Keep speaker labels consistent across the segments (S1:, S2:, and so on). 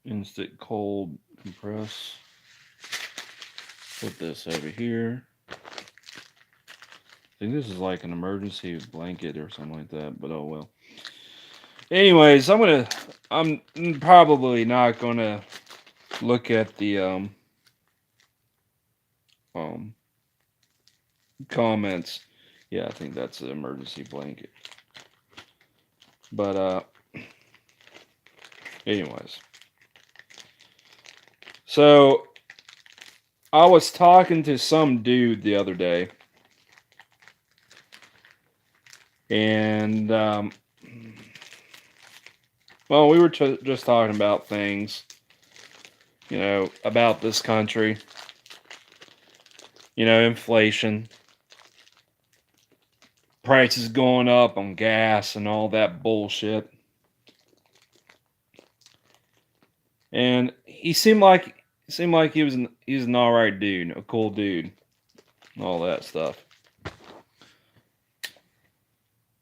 S1: instant cold compress. Put this over here. I think this is like an emergency blanket or something like that, but oh well. Anyways, I'm probably not gonna look at the um comments. Yeah, I think that's an emergency blanket. But anyways. So I was talking to some dude the other day, and well, we were just talking about things, about this country, inflation, prices going up on gas and all that bullshit. And he seemed like he's an all right dude, a cool dude, all that stuff.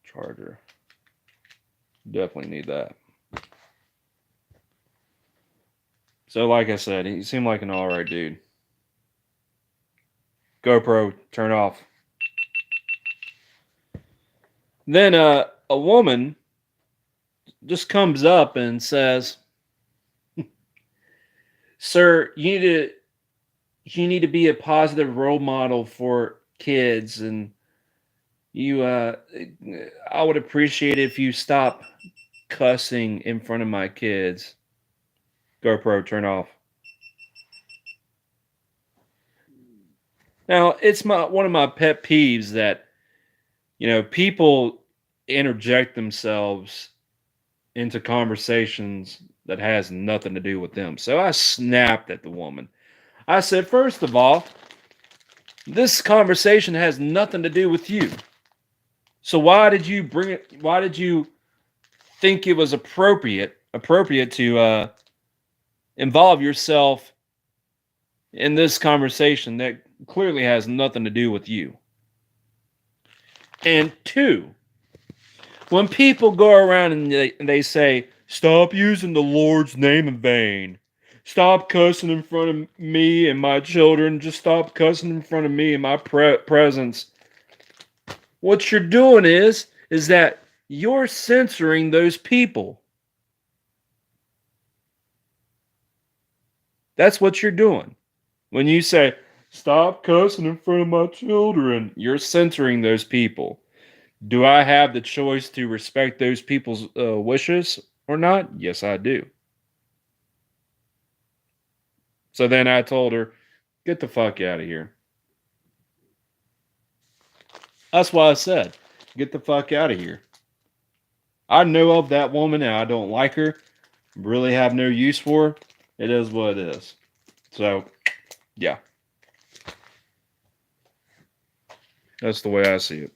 S1: Charger, definitely need that. So, like I said, he seemed like an all right dude. GoPro, turn off. Then a woman just comes up and says, "Sir, you need to be a positive role model for kids, and you I would appreciate it if you stop cussing in front of my kids." GoPro, turn off. Now, it's one of my pet peeves that people interject themselves into conversations that has nothing to do with them. So I snapped at the woman. I said, first of all, this conversation has nothing to do with you. So why did you bring it? Why did you think it was appropriate to involve yourself in this conversation that clearly has nothing to do with you? And two, when people go around and they say, "Stop using the Lord's name in vain. Stop cussing in front of me and my children. Just stop cussing in front of me and my presence." What you're doing is that you're censoring those people. That's what you're doing. When you say, "Stop cussing in front of my children," you're censoring those people. Do I have the choice to respect those people's wishes or not? Yes, I do. So then I told her, "Get the fuck out of here." That's why I said, "Get the fuck out of here." I know of that woman and I don't like her. Really have no use for her. It is what it is. So, yeah, that's the way I see it.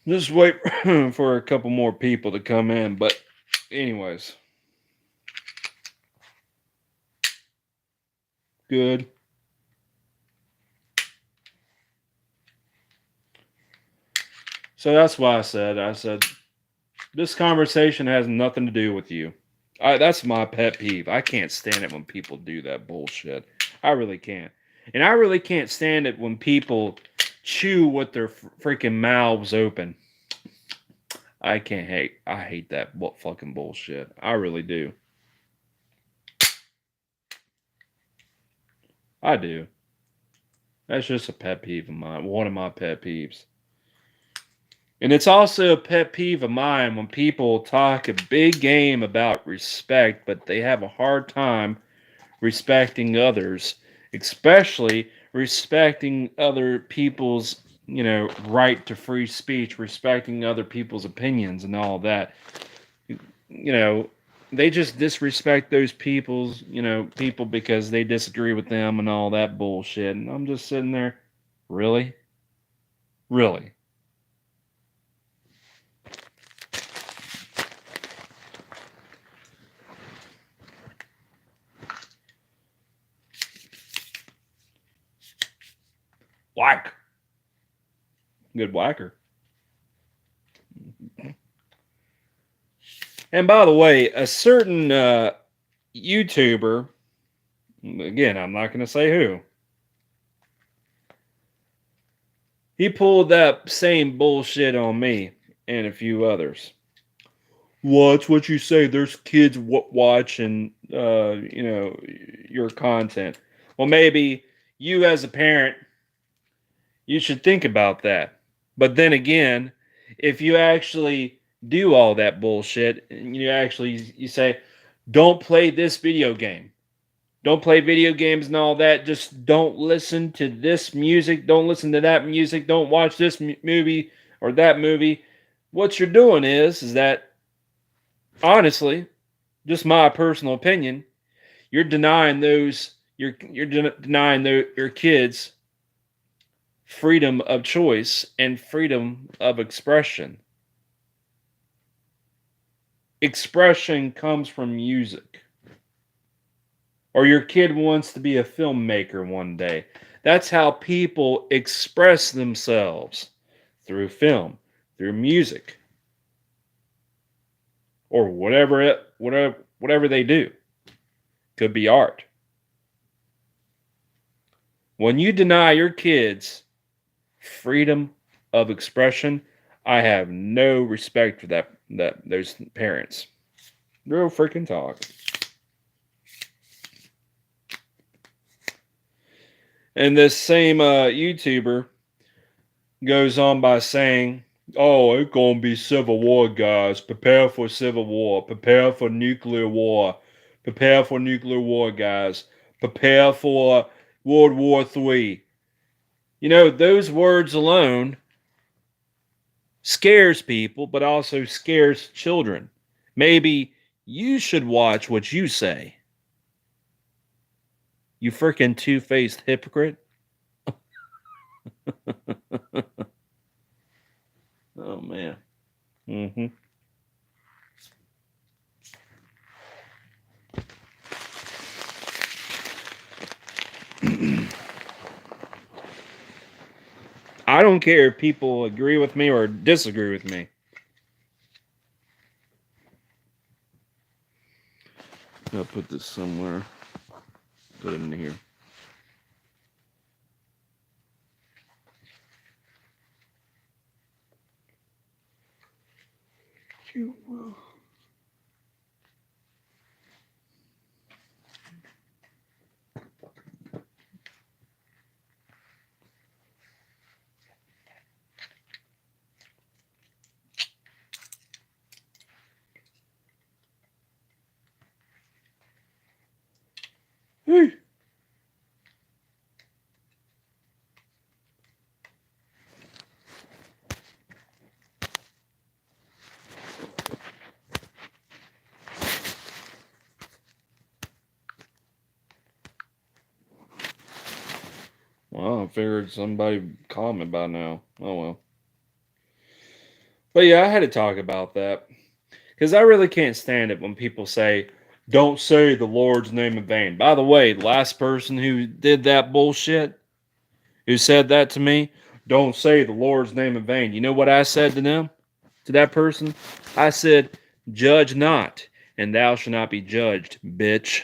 S1: Just wait for a couple more people to come in. But, anyways, good. So that's why I said, this conversation has nothing to do with you. That's my pet peeve. I can't stand it when people do that bullshit. I really can't. And I really can't stand it when people chew with their freaking mouths open. I can't hate. I hate that what fucking bullshit. I really do. I do. That's just a pet peeve of mine. One of my pet peeves. And it's also a pet peeve of mine when people talk a big game about respect, but they have a hard time respecting others, especially respecting other people's, right to free speech, respecting other people's opinions and all that. You know, they just disrespect those people because they disagree with them and all that bullshit. And I'm just sitting there, really? Really? Like, Good whacker. And by the way, a certain YouTuber, again, I'm not going to say who, he pulled that same bullshit on me and a few others. Watch what you say. There's kids watching, your content. Well, maybe you as a parent, you should think about that. But then again, if you actually do all that bullshit, and you say, don't play this video game. Don't play video games and all that. Just don't listen to this music. Don't listen to that music. Don't watch this movie or that movie. What you're doing is that, honestly, just my personal opinion, you're denying your kids freedom of choice and freedom of expression. Expression comes from music. Or your kid wants to be a filmmaker one day. That's how people express themselves, through film, through music, or whatever they do. Could be art. When you deny your kids freedom of expression, I have no respect for those parents. Real freaking talk. And this same YouTuber goes on by saying, "Oh, it's gonna be civil war, guys. Prepare for civil war. Prepare for nuclear war. Prepare for nuclear war, guys. Prepare for World War III." You know, those words alone scares people, but also scares children. Maybe you should watch what you say. You freaking two-faced hypocrite. Oh, man. Mm-hmm. I don't care if people agree with me or disagree with me. I'll put this somewhere. Put it in here. Hey. Well, I figured somebody would call me by now. Oh well. But yeah, I had to talk about that. Because I really can't stand it when people say, don't say the Lord's name in vain. By the way, the last person who did that bullshit, who said that to me, don't say the Lord's name in vain. You know what I said to them? To that person? I said, judge not, and thou shalt not be judged, bitch.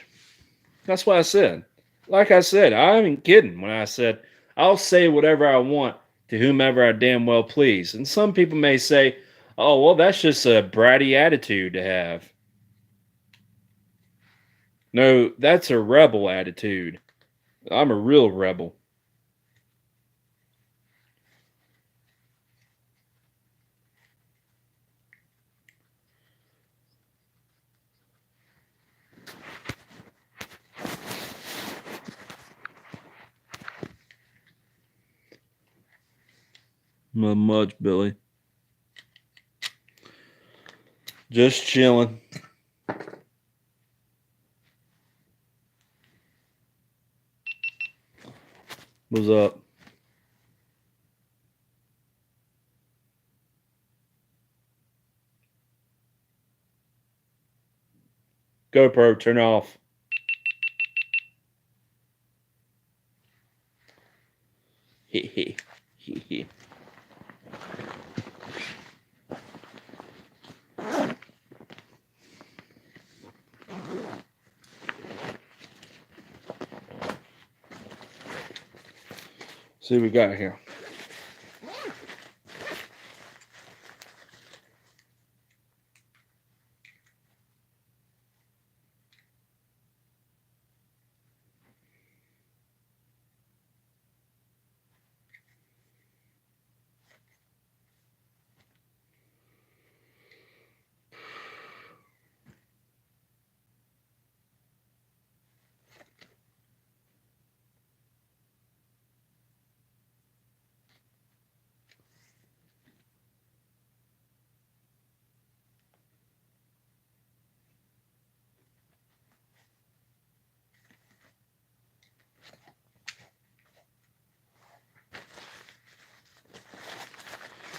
S1: That's what I said. Like I said, I ain't kidding when I said, I'll say whatever I want to whomever I damn well please. And some people may say, oh, well, that's just a bratty attitude to have. No, that's a rebel attitude. I'm a real rebel. Not much, Billy. Just chilling. What's up? GoPro, turn off. Hee hee. Hee hee. See what we got here.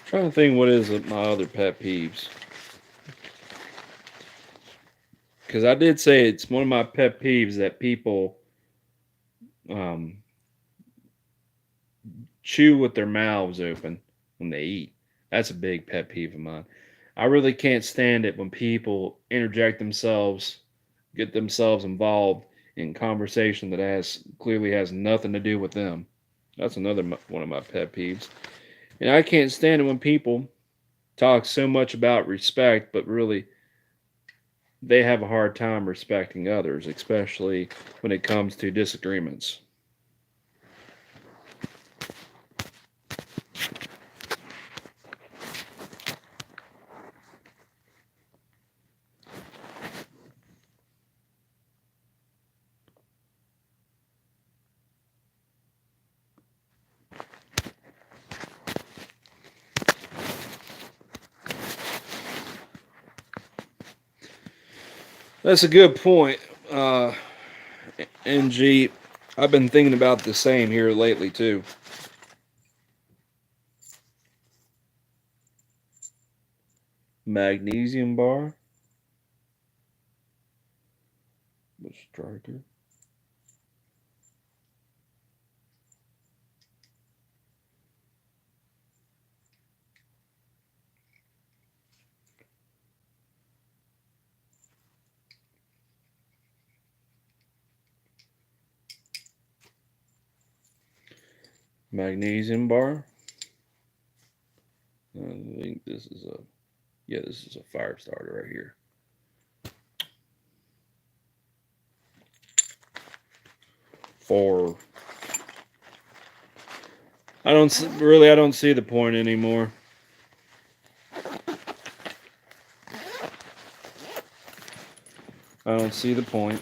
S1: Trying to think what is my other pet peeves. Because I did say it's one of my pet peeves that people um, chew with their mouths open when they eat. That's a big pet peeve of mine. I really can't stand it when people interject themselves, get themselves involved in conversation that clearly has nothing to do with them. That's another one of my pet peeves. And I can't stand it when people talk so much about respect, but really they have a hard time respecting others, especially when it comes to disagreements. That's a good point, NG. I've been thinking about the same here lately too. Magnesium bar, the striker. Magnesium bar. I think this is a this is a fire starter right here. For I don't see the point anymore. I don't see the point.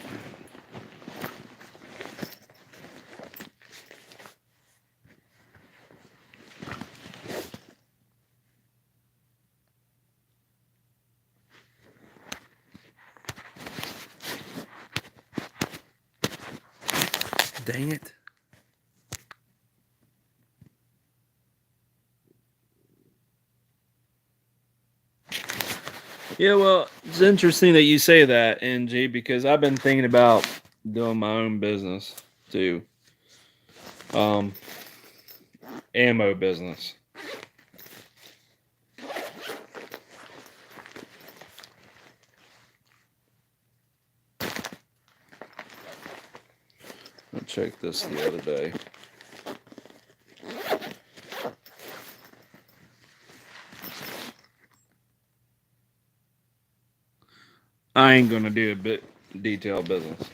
S1: Dang it. Yeah, well, it's interesting that you say that, NG, because I've been thinking about doing my own business too. Um, ammo business. I checked this the other day. I ain't gonna do a bit detailed business.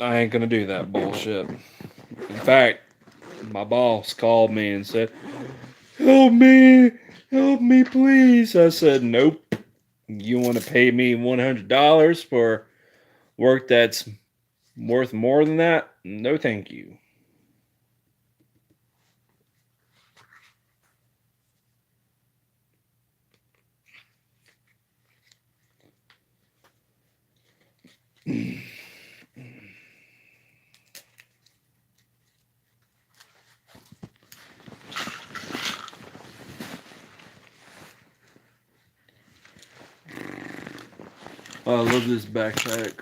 S1: I ain't gonna do that bullshit. In fact, my boss called me and said, help me, please." I said, "Nope. You want to pay me $100 for work that's worth more than that? No, thank you." I love this backpack.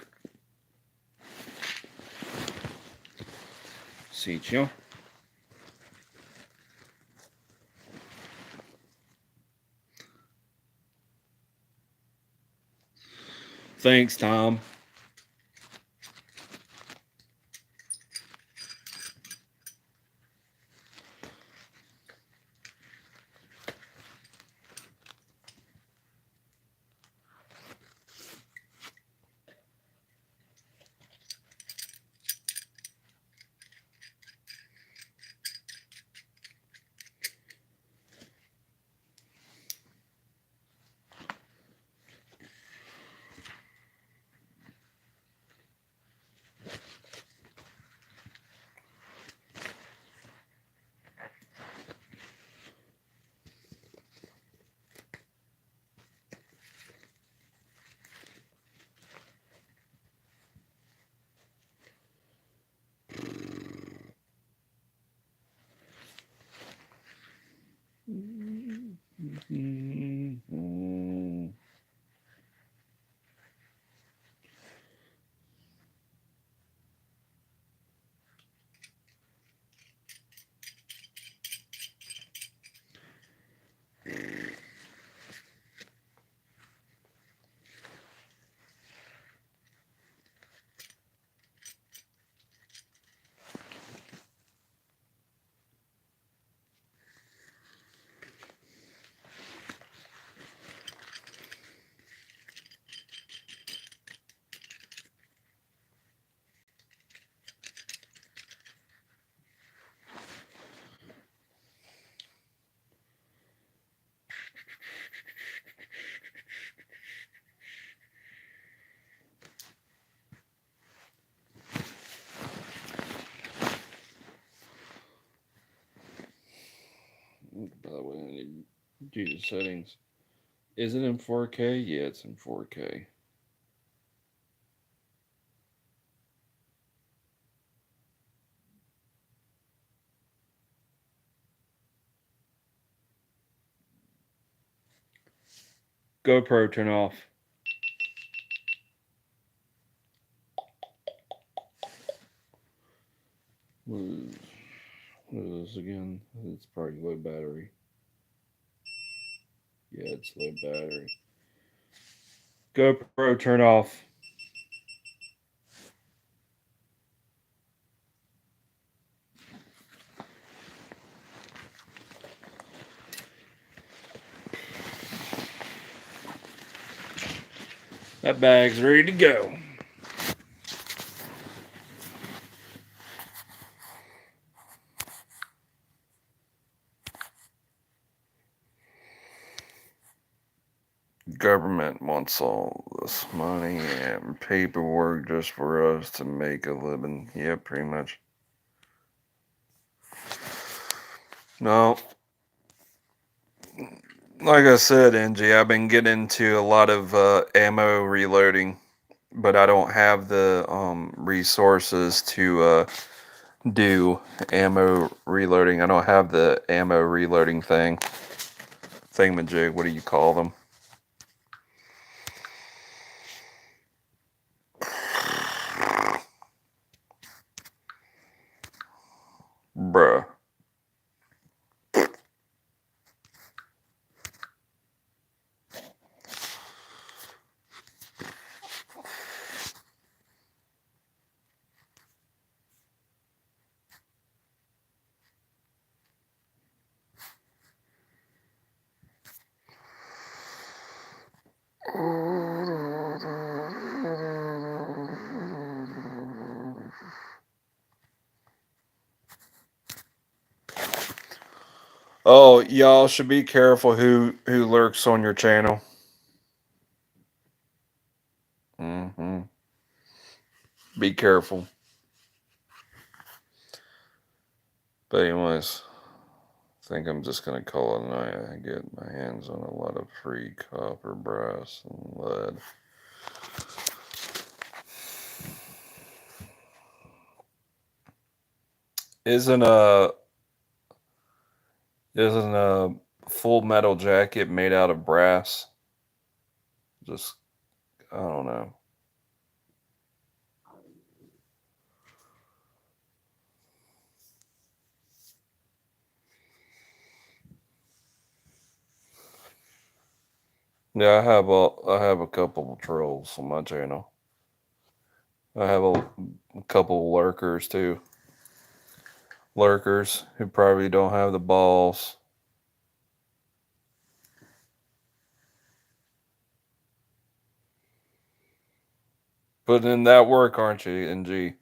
S1: Sitio. Thanks, Tom. By the way, I need to do the settings. Is it in 4K? Yeah, it's in 4K. GoPro, turn off. What is this again? It's probably low battery. Yeah, it's low battery. GoPro, turn off. That bag's ready to go. Government wants all this money and paperwork just for us to make a living. Yeah, pretty much. No, like I said, NG, I've been getting into a lot of ammo reloading, but I don't have the resources to do ammo reloading. I don't have the ammo reloading thingamajig. What do you call them? Bruh. Oh, y'all should be careful who lurks on your channel. Mm-hmm. Be careful. But anyways, I think I'm just gonna call it a night. I get my hands on a lot of free copper, brass, and lead. Isn't a isn't a full metal jacket made out of brass? Just I don't know. Yeah, I have a couple of trolls on my channel. I have a couple of lurkers too. Lurkers who probably don't have the balls. Putting in that work, aren't you, NG?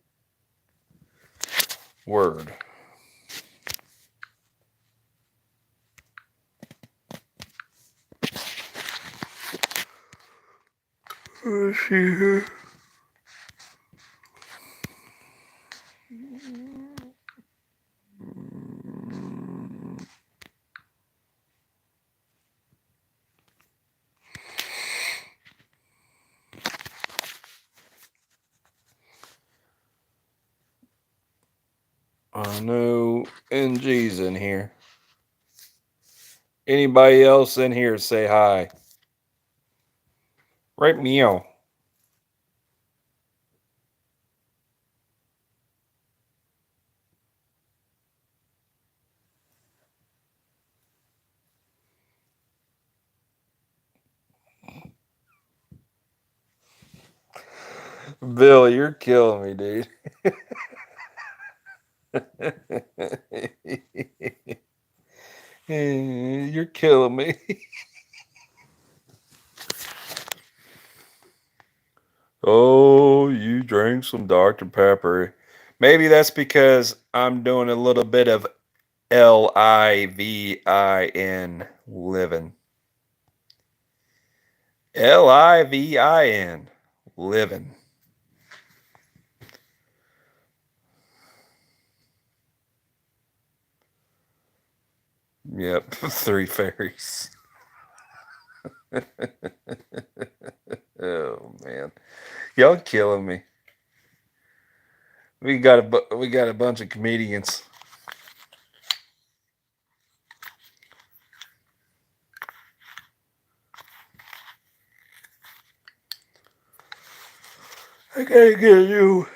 S1: Word. Let's see here. I know NG's in here. Anybody else in here say hi? Right meow. Bill, you're killing me, dude. You're killing me. Oh, you drank some Dr. Pepper. Maybe that's because I'm doing a little bit of LIVIN living. LIVIN living. Yep, 3 fairies. Oh man, y'all killing me. We got a bunch of comedians. I gotta get a new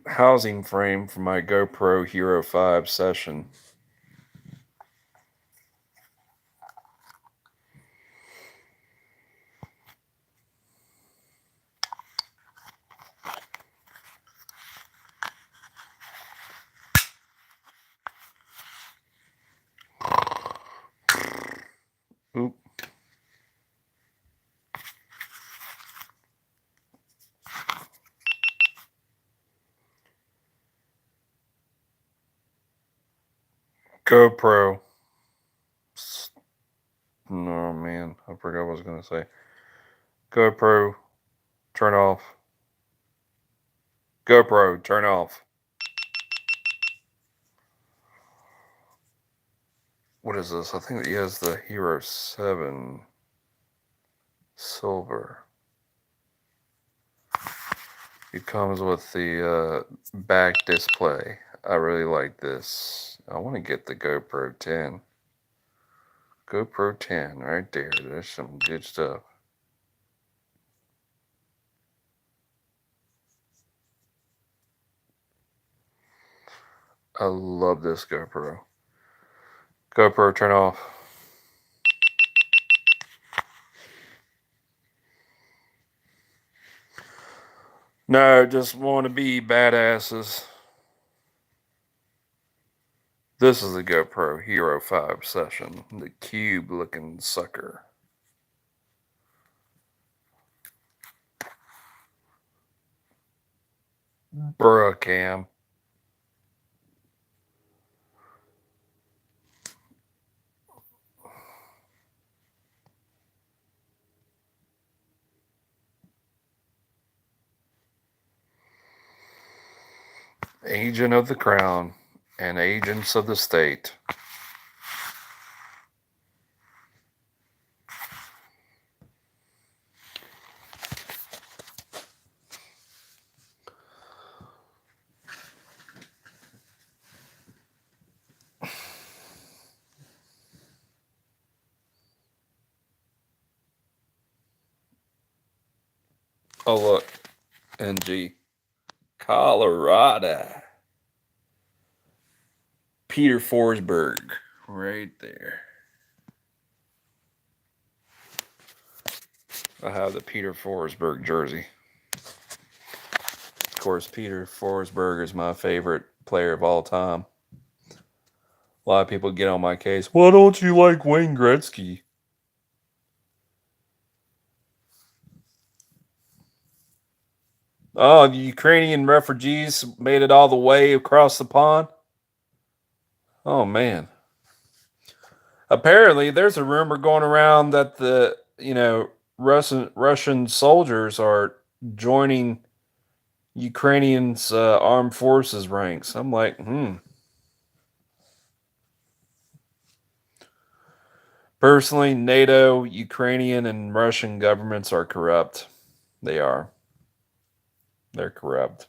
S1: housing frame for my GoPro Hero 5 session. Oop. GoPro. No, man. I forgot what I was going to say. GoPro, turn off. GoPro, turn off. What is this? I think he has the Hero 7 Silver. It comes with the back display. I really like this. I want to get the GoPro 10. GoPro 10 right there. There's some good stuff. I love this GoPro. GoPro, turn off. No, just want to be badasses. This is the GoPro Hero 5 session. The cube looking sucker. Bruh, Cam. Agent of the Crown and agents of the state. Oh, look. NG. Colorado. Peter Forsberg. Right there. I have the Peter Forsberg jersey. Of course, Peter Forsberg is my favorite player of all time. A lot of people get on my case. Why don't you like Wayne Gretzky? Oh, the Ukrainian refugees made it all the way across the pond? Oh, man. Apparently, there's a rumor going around that Russian soldiers are joining Ukrainians' armed forces ranks. I'm like, Personally, NATO, Ukrainian, and Russian governments are corrupt. They are. They're corrupt.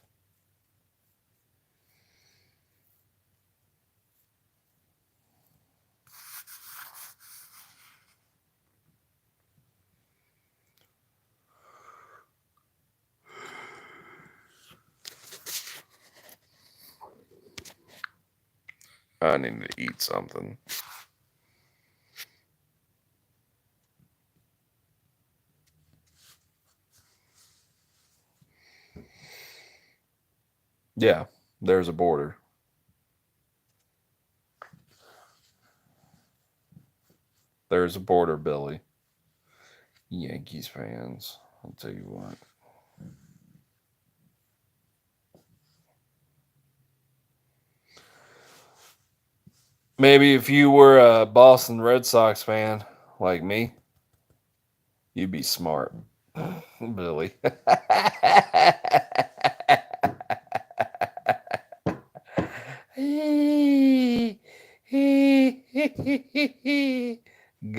S1: I need to eat something. Yeah, there's a border. There's a border, Billy. Yankees fans. I'll tell you what. Maybe if you were a Boston Red Sox fan like me, you'd be smart, Billy.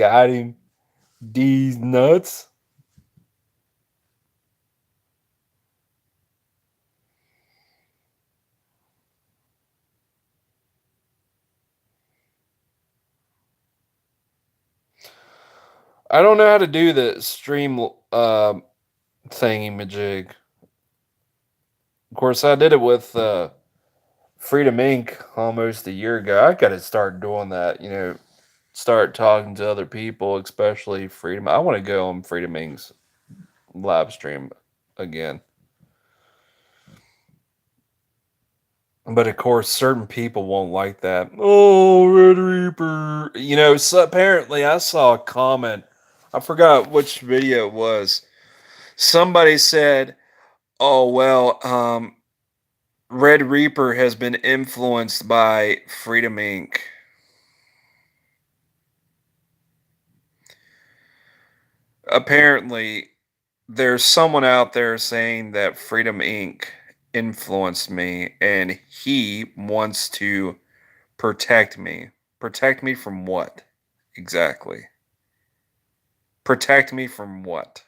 S1: Got him. These nuts. I don't know how to do the stream thingy majig. Of course, I did it with Freedom Inc. almost a year ago. I got to start doing that. Start talking to other people, especially Freedom. I want to go on Freedom Inc.'s live stream again. But of course, certain people won't like that. Oh, Red Reaper. So apparently I saw a comment. I forgot which video it was. Somebody said, oh, well, Red Reaper has been influenced by Freedom Inc. Apparently, there's someone out there saying that Freedom Inc. influenced me and he wants to protect me. Protect me from what? Exactly. Protect me from what?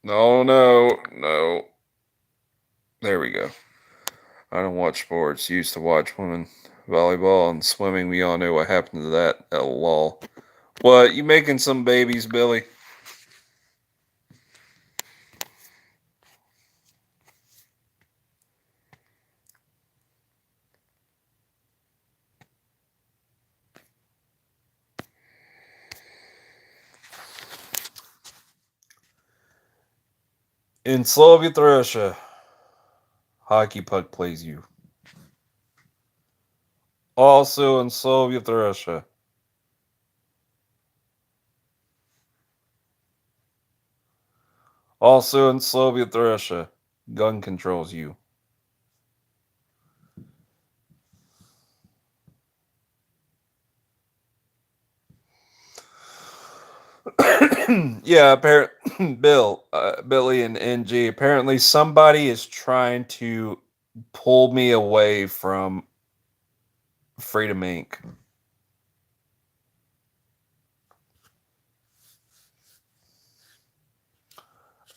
S1: No, no, no. There we go. I don't watch sports. Used to watch women volleyball and swimming. We all know what happened to that. LOL. What? You making some babies, Billy? In Soviet Russia, hockey puck plays you. Also in Soviet Russia. Also in Soviet Russia, gun controls you. Yeah, apparently, Billy, and NG. Apparently, somebody is trying to pull me away from Freedom Inc.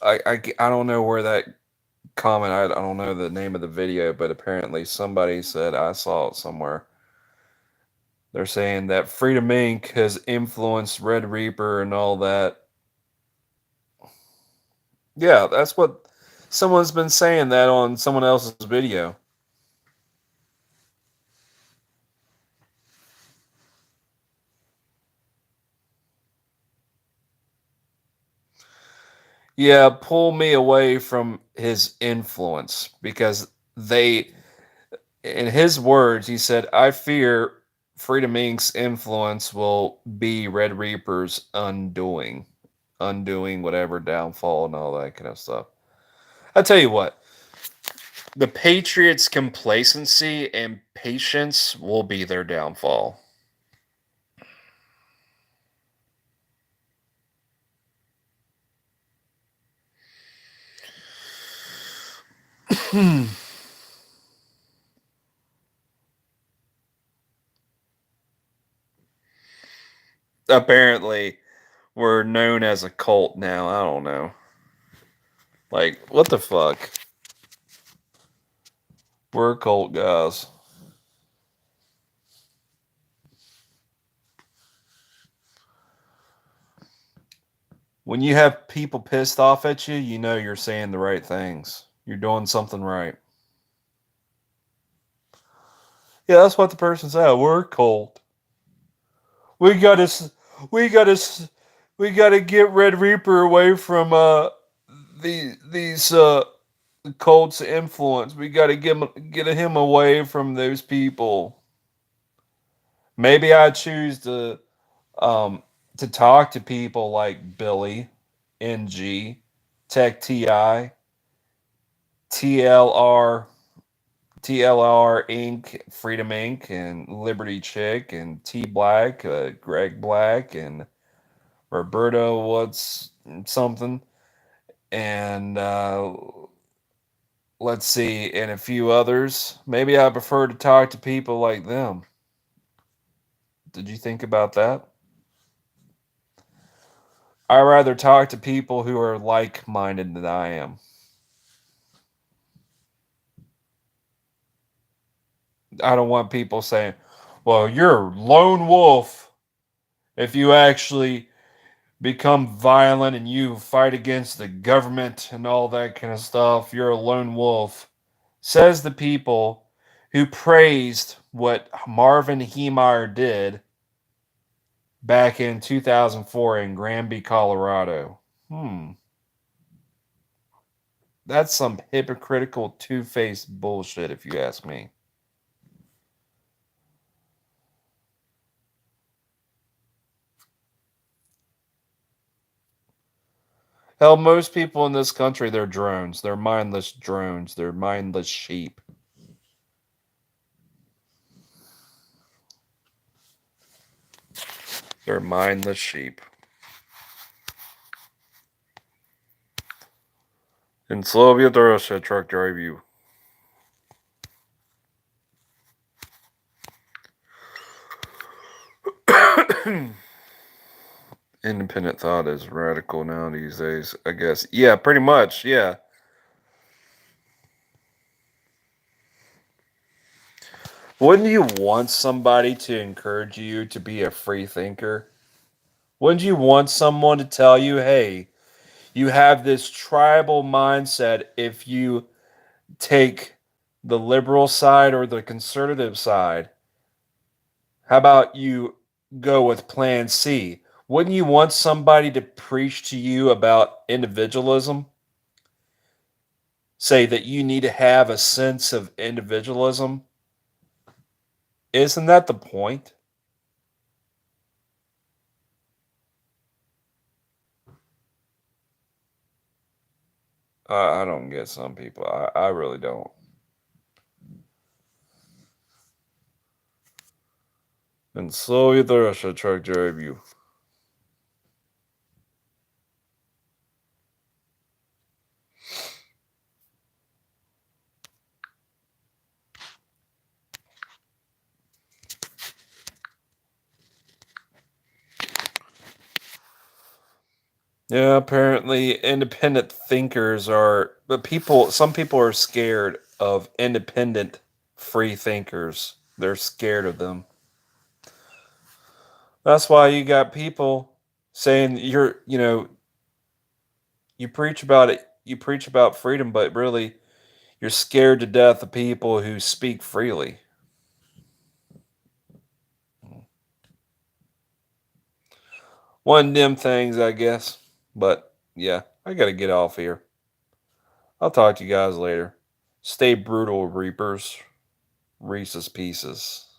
S1: I don't know where that comment. I don't know the name of the video, but apparently somebody said I saw it somewhere. They're saying that Freedom Inc. has influenced Red Reaper and all that. Yeah, that's what someone's been saying that on someone else's video. Yeah, pull me away from his influence because they, in his words, he said, I fear Freedom Inc.'s influence will be Red Reaper's undoing whatever downfall and all that kind of stuff. I tell you what, the Patriots' complacency and patience will be their downfall. Apparently, we're known as a cult now. I don't know. Like, what the fuck? We're cult guys. When you have people pissed off at you, you know you're saying the right things. You're doing something right. Yeah, that's what the person said. We're a cult. We gotta, we gotta, we gotta get Red Reaper away from these cults' influence. We gotta get him away from those people. Maybe I choose um to talk to people like Billy, NG, Tech TI, TLR, TLR Inc., Freedom Inc., and Liberty Chick, and T Black, Greg Black, and Roberto what's something, and let's see, and a few others. Maybe I prefer to talk to people like them. Did you think about that? I rather talk to people who are like-minded than I am. I don't want people saying, "Well, you're a lone wolf if you actually become violent and you fight against the government and all that kind of stuff. You're a lone wolf." Says the people who praised what Marvin Heemeyer did back in 2004 in Granby, Colorado. That's some hypocritical, two-faced bullshit, if you ask me. Hell, most people in this country, they're drones. They're mindless drones. They're mindless sheep. They're mindless sheep. In Slovia, Russia, truck drive you. Independent thought is radical now these days, I guess. Yeah, pretty much. Yeah. Wouldn't you want somebody to encourage you to be a free thinker? Wouldn't you want someone to tell you, hey, you have this tribal mindset if you take the liberal side or the conservative side? How about you go with plan C? Wouldn't you want somebody to preach to you about individualism? Say that you need to have a sense of individualism? Isn't that the point? I don't get some people. I really don't. And slowly the Russia truck drive you. Yeah, apparently independent thinkers are, but some people are scared of independent free thinkers. They're scared of them. That's why you got people saying you preach about it, you preach about freedom, but really you're scared to death of people who speak freely. One of them things, I guess. But yeah, I gotta get off here. I'll talk to you guys later. Stay brutal, Reapers. Reese's Pieces.